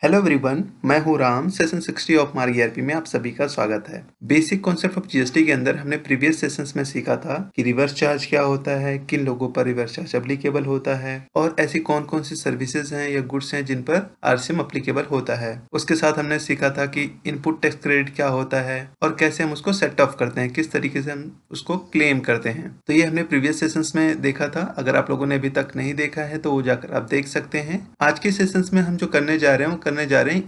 Hello everyone, मैं हूं Ram. Session 60 of मार्ग ईआरपी में आप सभी का स्वागत है। बेसिक कॉन्सेप्ट ऑफ जीएसटी के अंदर हमने प्रीवियस सेशंस में सीखा था कि रिवर्स चार्ज क्या होता है, किन लोगों पर रिवर्स चार्ज एप्लीकेबल होता है और ऐसी कौन कौन सी सर्विसेज हैं या गुड्स हैं जिन पर आरसीएम एप्लीकेबल होता है। उसके साथ हमने सीखा था कि इनपुट टैक्स क्रेडिट क्या होता है और कैसे हम उसको सेट ऑफ करते हैं, किस तरीके से हम उसको क्लेम करते हैं। तो ये हमने प्रीवियस सेशंस में देखा था। अगर आप लोगों ने अभी तक नहीं देखा है तो वो जाकर आप देख सकते हैं। आज के सेशंस में हम जो करने जा रहे हैं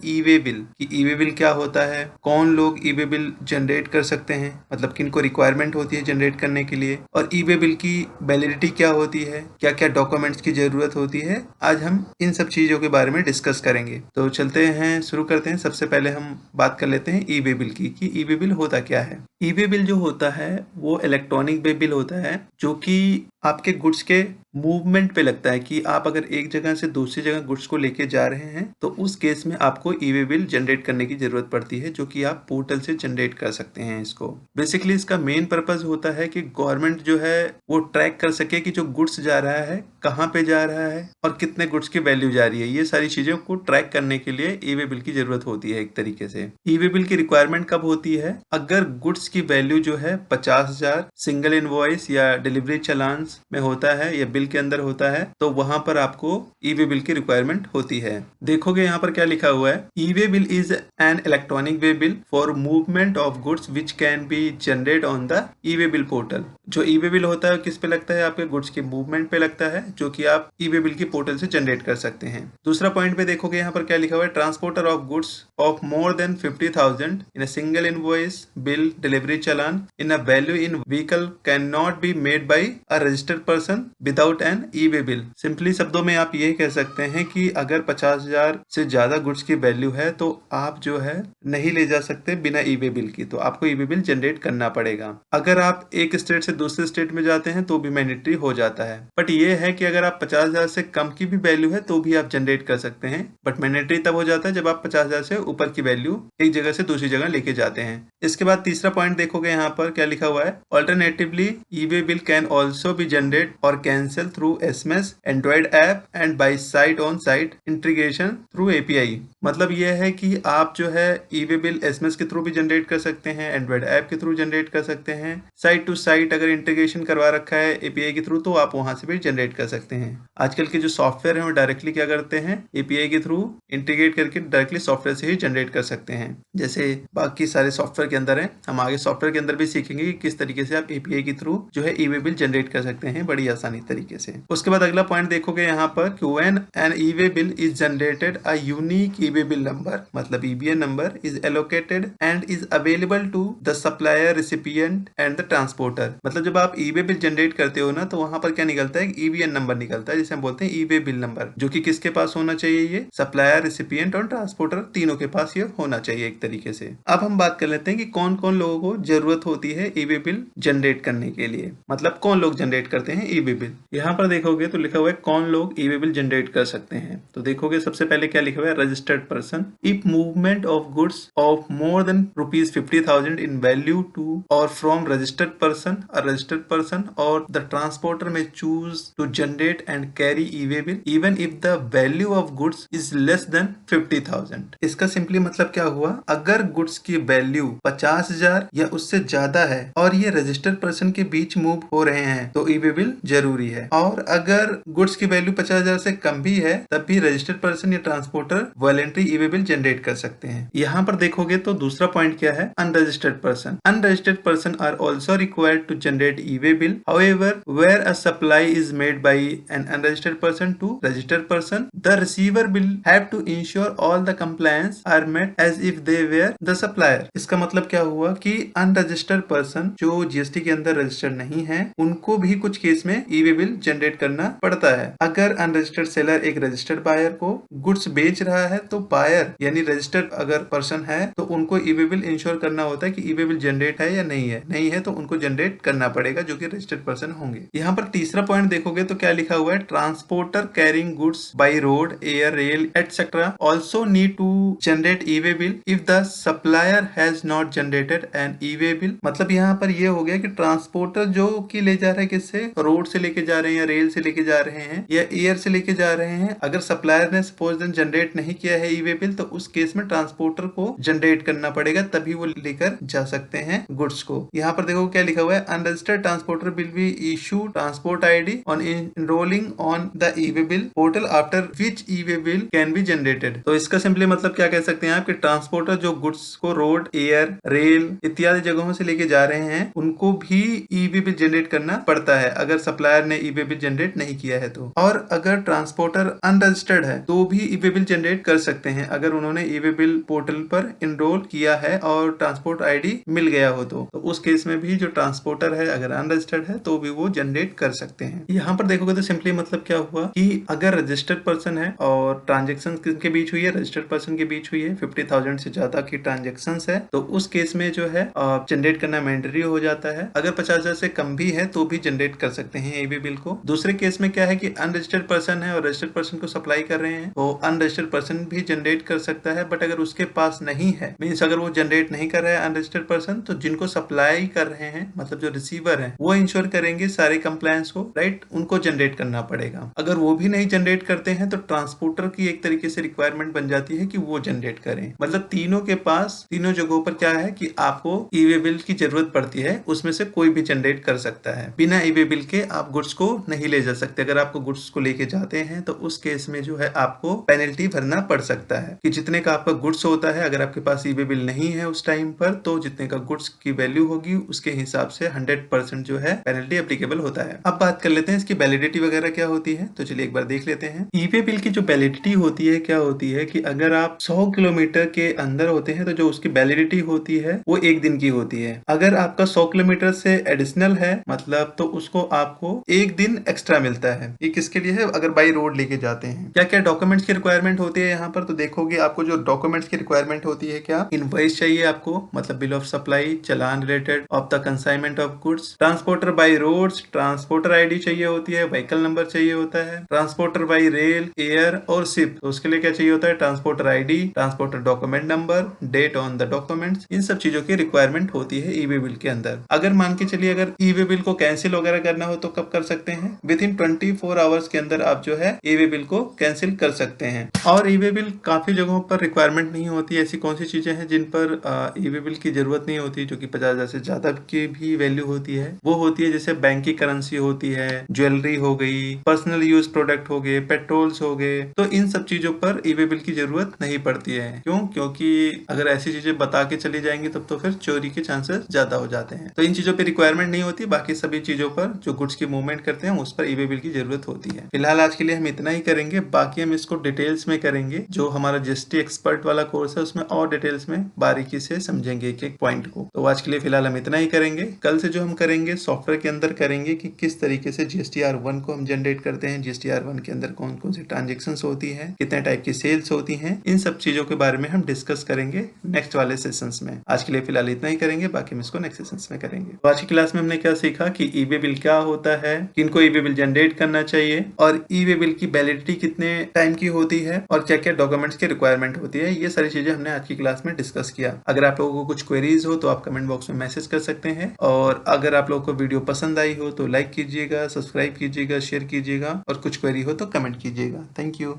ई वे बिल कि ई वे बिल क्या होता है, कौन लोग ई वे बिल जनरेट कर सकते हैं, मतलब किनको रिक्वायरमेंट होती है जनरेट करने के लिए, और ई वे बिल की वैलिडिटी क्या होती है, क्या क्या डॉक्यूमेंट्स की जरूरत होती है। आज हम इन सब चीजों के बारे में डिस्कस करेंगे। तो चलते हैं, शुरू करते हैं। सबसे पहले हम बात कर लेते हैं ई वे बिल की कि ई वे बिल होता क्या है। ई वे बिल जो होता है वो इलेक्ट्रॉनिक वे बिल होता है जो कि आपके गुड्स के मूवमेंट पे लगता है कि आप अगर एक जगह से दूसरी जगह गुड्स को लेके जा रहे हैं तो उस केस में आपको ई वे बिल जनरेट करने की जरूरत पड़ती है, जो कि आप पोर्टल से जनरेट कर सकते हैं। इसको बेसिकली इसका मेन पर्पस होता है कि गवर्नमेंट जो है वो ट्रैक कर सके कि जो गुड्स जा रहा है कहाँ पे जा रहा है और कितने गुड्स की वैल्यू जा रही है। ये सारी चीजों को ट्रैक करने के लिए ई वे बिल की जरूरत होती है। एक तरीके से ई वे बिल की रिक्वायरमेंट कब होती है? अगर गुड्स की वैल्यू जो है 50,000 सिंगल इनवॉइस या डिलीवरी चालान में होता है या बिल के अंदर होता है तो वहां पर आपको ई वे बिल की रिक्वायरमेंट होती है। देखोगे यहाँ पर क्या लिखा हुआ है, E way bill is an electronic way bill for movement of goods which can be generate on the E way bill portal. जो ई वे बिल होता है किस पे लगता है? आपके गुड्स के मूवमेंट पे लगता है, जो कि आप ई वे बिल की पोर्टल से जनरेट कर सकते हैं। दूसरा पॉइंट पे देखोगे यहाँ पर क्या लिखा हुआ है, transporter of goods of more than 50,000 in a single invoice bill delivery challan in a value in vehicle can not be made by a registered person without an E way bill. Simply शब्दों में आप ये कह सकते हैं कि अगर 50,000 से ज्यादा गुड्स की वैल्यू है तो आप जो है नहीं ले जा सकते बिना ई वे बिल की, तो आपको ई वे बिल जनरेट करना पड़ेगा। अगर आप एक स्टेट से दूसरे स्टेट में जाते हैं तो भी मैंडेटरी हो जाता है। बट ये है कि अगर आप 50,000 से कम की भी वैल्यू है तो भी आप जनरेट कर सकते हैं, बट मैंडेटरी तब हो जाता है जब आप 50,000 से ऊपर की वैल्यू एक जगह से दूसरी जगह लेके जाते हैं। इसके बाद तीसरा पॉइंट देखोगे यहाँ पर क्या लिखा हुआ है, alternatively E way bill can also be generate और cancel through SMS, Android app and by site on site integration through API. मतलब यह है कि आप जो है ई वे बिल एसएमएस के थ्रू भी जनरेट कर सकते हैं, एंड्रॉइड ऐप के थ्रू जनरेट कर सकते हैं, साइट टू साइट अगर इंटीग्रेशन करवा रखा है एपीआई के थ्रू तो आप वहां से भी जनरेट कर सकते हैं। आजकल के जो सॉफ्टवेयर है वो डायरेक्टली क्या करते हैं, एपीआई के थ्रू इंटीग्रेट करके डायरेक्टली सॉफ्टवेयर से ही जनरेट कर सकते हैं, जैसे बाकी सारे सॉफ्टवेयर के अंदर है। हम आगे सॉफ्टवेयर के अंदर भी सीखेंगे कि किस तरीके से आप एपीआई के थ्रू जो है ई वे बिल जनरेट कर सकते हैं बड़ी आसानी तरीके से। उसके बाद अगला पॉइंट देखोगे यहाँ पर कि when an E way bill is generated a unique E way bill number, मतलब EBN number is allocated and is available to the supplier, recipient and the transporter. मतलब जब आप ई वे बिल जनरेट करते हो ना तो वहां पर क्या निकलता है, ईबीएन नंबर निकलता है जिसे हम बोलते हैं ई वे बिल नंबर, जो कि किसके पास होना चाहिए, ये सप्लायर, रिसिपिएंट और ट्रांसपोर्टर तीनों के पास ये होना चाहिए एक तरीके से। अब हम बात कर लेते हैं कि कौन कौन लोगों को जरूरत होती है ई वे बिल जनरेट करने के लिए, मतलब कौन लोग जनरेट करते हैं ई वे बिल। यहाँ पर देखोगे तो लिखा हुआ है कौन लोग ई वे बिल जनरेट कर सकते हैं। तो देखोगे सबसे पहले क्या लिखा हुआ है, registered person if movement of goods of more than ₹50,000 in value to और from registered person, a registered person और the transporter may choose to generate and carry E way bill even if the value of goods is less than 50,000। इसका simply मतलब क्या हुआ, अगर goods की value 50,000 या उससे ज्यादा है और ये रजिस्टर्ड पर्सन के बीच मूव हो रहे हैं तो ई वे बिल जरूरी है, और अगर गुड्स की वैल्यू 50,000 से कम भी है तब भी रजिस्टर्ड पर्सन या ट्रांसपोर्टर वॉलंटरी ई वे बिल जनरेट कर सकते हैं। यहाँ पर देखोगे तो दूसरा पॉइंट क्या है, unregistered person. Unregistered person are also required to generate e way bill, however where a supply is made by an unregistered person to registered person, the receiver will have to ensure all the compliance are met as if they were the supplier. इसका मतलब क्या हुआ कि unregistered person जो GST के अंदर registered नहीं है उनको भी कुछ केस में ई वे बिल जनरेट करना पड़ता है। अगर अनरजिस्टर्ड सेलर एक रजिस्टर्ड बायर को गुड्स बेच रहा है तो बायर यानी रजिस्टर्ड अगर पर्सन है तो उनको ई वे बिल इंश्योर करना होता है कि ई वे बिल जनरेट है या नहीं है, नहीं है तो उनको जनरेट करना पड़ेगा जो कि रजिस्टर्ड पर्सन होंगे। यहाँ पर तीसरा पॉइंट देखोगे तो क्या लिखा हुआ है, transporter carrying goods by road, air, rail etcetera also need to generate e way bill if the supplier has not generated an E way bill. मतलब यहाँ पर ये हो गया कि ट्रांसपोर्टर जो कि ले जा रहा है किससे, से रोड से लेके जा रहे हैं या रेल से लेके जा रहे हैं या एयर से लेके जा रहे हैं, अगर सप्लायर ने सपोज दिन जनरेट नहीं किया है ई वे बिल, तो उस केस में ट्रांसपोर्टर को जनरेट करना पड़ेगा, तभी वो लेकर जा सकते हैं गुड्स को। यहाँ पर देखो क्या लिखा हुआ है, unregistered transporter will be issue transport ID on enrolling on the E way bill portal after which E way bill can be generated. तो इसका सिंपली मतलब क्या कह सकते हैं आप कि ट्रांसपोर्टर जो गुड्स को रोड, एयर, रेल इत्यादि जगहों से लेके जा रहे हैं, उनको भी ई वे बिल जनरेट करना पड़ता है अगर सप्लायर ने ई वे बिल जनरेट नहीं किया है तो। और अगर ट्रांसपोर्टर अनरजिस्टर्ड है तो भी ई वे बिल जनरेट कर सकते हैं अगर उन्होंने ई वे बिल पोर्टल पर इनरोल किया है और ट्रांसपोर्ट आईडी मिल गया हो तो उस केस में भी जो ट्रांसपोर्टर है अगर अनरजिस्टर्ड है तो भी वो जनरेट कर सकते हैं। यहाँ पर देखोगे तो सिंपली मतलब क्या हुआ कि अगर रजिस्टर्ड पर्सन है और ट्रांजेक्शन किसके बीच हुई है, रजिस्टर्ड पर्सन के बीच हुई है, 50,000 से ज्यादा की ट्रांजेक्शन है, तो उस केस में जो है जनरेट करना मैंडेटरी हो जाता है। अगर 50,000 से कम भी है तो भी जनरेट कर सकते हैं ई वे बिल को। दूसरे केस में क्या है कि अनरजिस्टर्ड पर्सन है और रजिस्टर्ड पर्सन को सप्लाई कर रहे हैं, तो अनरजिस्टर्ड पर्सन भी जनरेट कर सकता है, बट अगर उसके पास नहीं है, मीन्स अगर वो जनरेट नहीं कर रहा है अनरजिस्टर्ड पर्सन, तो जिनको सप्लाई कर रहे हैं मतलब जो रिसीवर है वो इंश्योर करेंगे सारे कंप्लायंस को, राइट, उनको जनरेट करना पड़ेगा। अगर वो भी नहीं जनरेट करते हैं तो ट्रांसपोर्टर की एक तरीके से रिक्वायरमेंट बन जाती है कि वो जनरेट करें। मतलब तीनों के पास तीनों जगहों पर क्या है कि आपको ई वे बिल की जरूरत पड़ती है, उसमें से कोई भी जनरेट कर सकता है। बिना ई वे बिल के आप गुड्स को नहीं ले जा सकते। अगर आपको गुड्स को लेके जाते हैं तो उस केस में जो है आपको पेनल्टी भरना पड़ सकता है कि जितने का आपका गुड्स होता है, अगर आपके पास ई वे बिल नहीं है उस टाइम पर, तो जितने का गुड्स की वैल्यू होगी उसके हिसाब से 100% जो है पेनल्टी एप्लीकेबल होता है। अब बात कर लेते हैं इसकी वैलिडिटी वगैरह क्या होती है, तो चलिए एक बार देख लेते हैं। ई वे बिल की जो वैलिडिटी होती है क्या होती है कि अगर आप 100 किलोमीटर के अंदर होते हैं तो जो उसकी वैलिडिटी होती है वो 1 दिन की होती है। अगर आपका 100 किलोमीटर से एडिशनल है मतलब तो उसको आपको 1 दिन एक्स्ट्रा मिलता है। ये किसके लिए है, अगर बाई रोड लेके जाते हैं। क्या क्या डॉक्यूमेंट्स की रिक्वायरमेंट होती है यहाँ पर, तो देखोगे आपको जो डॉक्यूमेंट्स की रिक्वायरमेंट होती है, क्या इनवॉइस चाहिए आपको, मतलब बिल ऑफ सप्लाई, चालान related of the consignment of goods, transporter by roads, transporter ID चाहिए होती है, व्हीकल नंबर चाहिए होता है, ट्रांसपोर्टर बाई रेल, एयर और शिप, तो उसके लिए क्या चाहिए होता है, transporter ID, transporter document number, date on the documents, इन सब चीजों की रिक्वायरमेंट होती है ई वे बिल के अंदर। अगर मान के चलिए अगर ई वे बिल को कैंसिल वगैरह करना हो तो कब कर सकते हैं, विद इन 24 आवर्स के अंदर आप जो है ई वे बिल को कैंसिल कर सकते हैं। और ई वे बिल काफी जगहों पर रिक्वायरमेंट नहीं होती। ऐसी कौन सी चीजें हैं जिन पर ई वे बिल की जरूरत नहीं होती, जो कि 50,000 से ज्यादा की भी वैल्यू होती है, वो होती है जैसे बैंक की करेंसी होती है, ज्वेलरी हो गई, पर्सनल यूज प्रोडक्ट हो गए, पेट्रोल्स हो गए, तो इन सब चीजों पर ई वे बिल की जरूरत नहीं पड़ती है। क्यों? क्योंकि अगर ऐसी चीजें बता के चली जाएंगी तब तो फिर चोरी के चांसेस ज्यादा हो जाते हैं। तो इन चीजों पे रिक्वायरमेंट नहीं होती, बाकी सभी चीजों पर जो गुड्स की मूवमेंट करते हैं उस पर ई वे बिल की जरूरत होती है। फिलहाल आज के लिए हम इतना ही करेंगे, बाकी हम इसको डिटेल्स में करेंगे। जो हमारा जीएसटी एक्सपर्ट वाला कोर्स है उसमें और डिटेल्स में बारीकी से समझेंगे एक एक पॉइंट को। तो आज के लिए फिलहाल हम इतना ही करेंगे। कल से जो हम करेंगे सॉफ्टवेयर के अंदर करेंगे कि किस तरीके से GSTR1 को हम जनरेट करते हैं, GSTR1 के अंदर कौन कौन सी ट्रांजेक्शन होती है, कितने टाइप की सेल्स होती हैं, इन सब चीजों के बारे में हम डिस्कस करेंगे नेक्स्ट वाले सेशंस में। आज के लिए फिलहाल इतना ही करेंगे, बाकी हम इसको नेक्स्ट सेशंस में करेंगे। तो आज की क्लास में हमने क्या सीखा कि ई वे बिल क्या होता है, किनको ई वे बिल जनरेट करना चाहिए, और ई वे बिल की वैलिडिटी कितने टाइम की होती है, और क्या क्या डॉक्यूमेंट्स की रिक्वायरमेंट होती है। ये सारी चीजें हमने आज की क्लास में डिस्कस किया। अगर आप लोगों को कुछ क्वेरीज हो तो आप कमेंट बॉक्स में मैसेज कर सकते हैं, और अगर आप लोगों को वीडियो पसंद आई हो तो लाइक कीजिएगा, सब्सक्राइब कीजिएगा, शेयर कीजिएगा, और कुछ क्वेरी हो तो कमेंट कीजिएगा। Thank you.